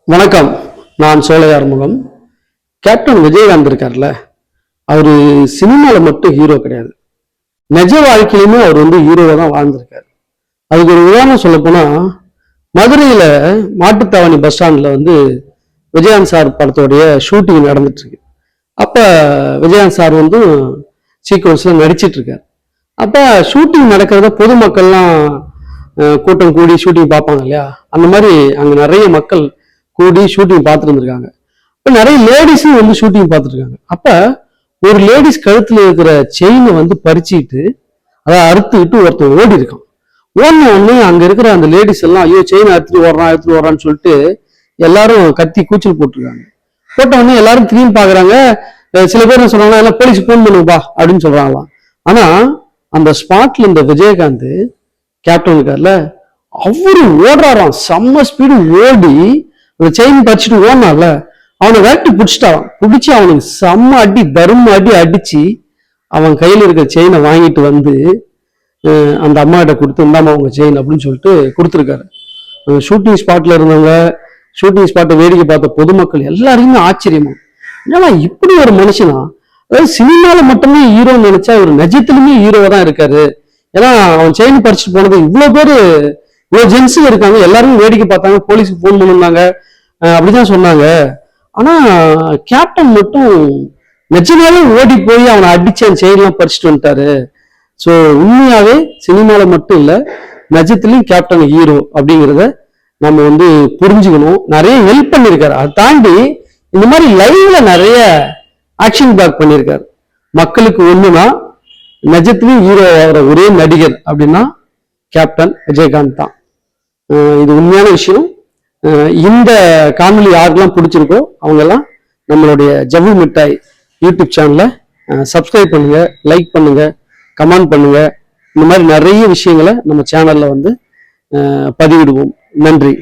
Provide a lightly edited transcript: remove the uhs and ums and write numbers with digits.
வணக்கம். நான் சோலையார்முகம். கேப்டன் விஜயகாந்த் இருக்கார்ல, அவரு சினிமால மட்டும் ஹீரோ கிடையாது, நிஜ வாழ்க்கையிலுமே அவர் ஹீரோவா தான் வாழ்ந்திருக்காரு. அதுக்கு ஒரு உதாரணம் சொல்ல போனா, மதுரையில மாட்டுத்தாவணி பஸ் ஸ்டாண்ட்ல விஜயகாந்த் சார் படத்தோடைய ஷூட்டிங் நடந்துட்டு இருக்கு. அப்ப விஜயகாந்த் சார் சீக்வன்ஸ்ல நடிச்சிட்டு இருக்காரு. அப்ப ஷூட்டிங் நடக்கிறத பொதுமக்கள்லாம் கூட்டம் கூடி ஷூட்டிங் பார்ப்பாங்க இல்லையா, அந்த மாதிரி அங்க நிறைய மக்கள் கூடி ஷூட்டிங் பார்த்துட்டு இருந்திருக்காங்க. இப்ப நிறைய லேடிஸும் ஷூட்டிங் பார்த்துட்டு இருக்காங்க. அப்ப ஒரு லேடிஸ் கழுத்துல இருக்கிற செயினை பறிச்சுட்டு அதை அறுத்துக்கிட்டு ஒருத்தர் ஓடி இருக்கான். ஓடின உடனே அங்க இருக்கிற அந்த லேடிஸ் எல்லாம் ஐயோ செயினை அறுத்துட்டு ஓடுறான்னு சொல்லிட்டு எல்லாரும் கத்தி கூச்சல் போட்டிருக்காங்க. போட்ட உடனே எல்லாரும் திரும்பி பாக்குறாங்க. சில பேர் என்ன சொல்றாங்க, எல்லாம் போலீஸ் போன் பண்ணுவா அப்படின்னு சொல்றாங்களாம். ஆனா அந்த ஸ்பாட்ல இந்த விஜயகாந்த் கேப்டன் இருக்கார்ல, அவரு ஓடுறாராம், செம்ம ஸ்பீடு ஓடி அந்த செயின் பறிச்சுட்டு ஓடனால அவனை விரட்டி பிடிச்சி அவனுக்கு செம்ம அடி, தர்ம அடி அடிச்சு அவன் கையில இருக்கிற செயினை வாங்கிட்டு அந்த அம்மா கிட்ட கொடுத்து, இந்தாமா உங்க செயின் அப்படின்னு சொல்லிட்டு கொடுத்துருக்காரு. ஷூட்டிங் ஸ்பாட்ல இருந்தவங்க, ஷூட்டிங் ஸ்பாட்டை வேடிக்கை பார்த்த பொதுமக்கள் எல்லாருக்குமே ஆச்சரியமா, ஏன்னா இப்படி ஒரு மனுஷனா, அதாவது சினிமால மட்டுமே ஹீரோன்னு நினைச்சா ஒரு நிஜத்திலுமே ஹீரோவா தான் இருக்காரு. ஏன்னா அவன் செயின் பறிச்சுட்டு போனது இவ்வளவு பேரு, இவ்வளவு ஜென்ஸுங்க இருக்காங்க, எல்லாருமே வேடிக்கை பார்த்தாங்க, போலீஸுக்கு போன் பண்ணிருந்தாங்க, அப்படிதான் சொன்னாங்க. ஆனா கேப்டன் மட்டும் நிஜமாவே ஓடி போய் அவனை அடிச்சு அந்த செயின்லாம் பறிச்சுட்டு வந்துட்டாரு. ஸோ உண்மையாவே சினிமால மட்டும் இல்ல, நிஜத்திலையும் கேப்டன் ஹீரோ அப்படிங்கிறத நம்ம புரிஞ்சுக்கணும். நிறைய ஹெல்ப் பண்ணியிருக்காரு. அதை தாண்டி இந்த மாதிரி லைவ்ல நிறைய ஆக்ஷன் பேக் பண்ணியிருக்காரு. மக்களுக்கு ஒண்ணுனா நிஜத்திலையும் ஹீரோ ஆகிற ஒரே நடிகர் அப்படின்னா கேப்டன் விஜயகாந்த் தான். இது உண்மையான விஷயம். இந்த காணொலி யாருக்கெல்லாம் பிடிச்சிருக்கோ அவங்க எல்லாம் நம்மளுடைய ஜவ்வு மிட்டாய் யூடியூப் சேனலை சப்ஸ்கிரைப் பண்ணுங்க, லைக் பண்ணுங்க, கமெண்ட் பண்ணுங்க. இந்த மாதிரி நிறைய விஷயங்களை நம்ம சேனல்ல பதிவிடுவோம். நன்றி.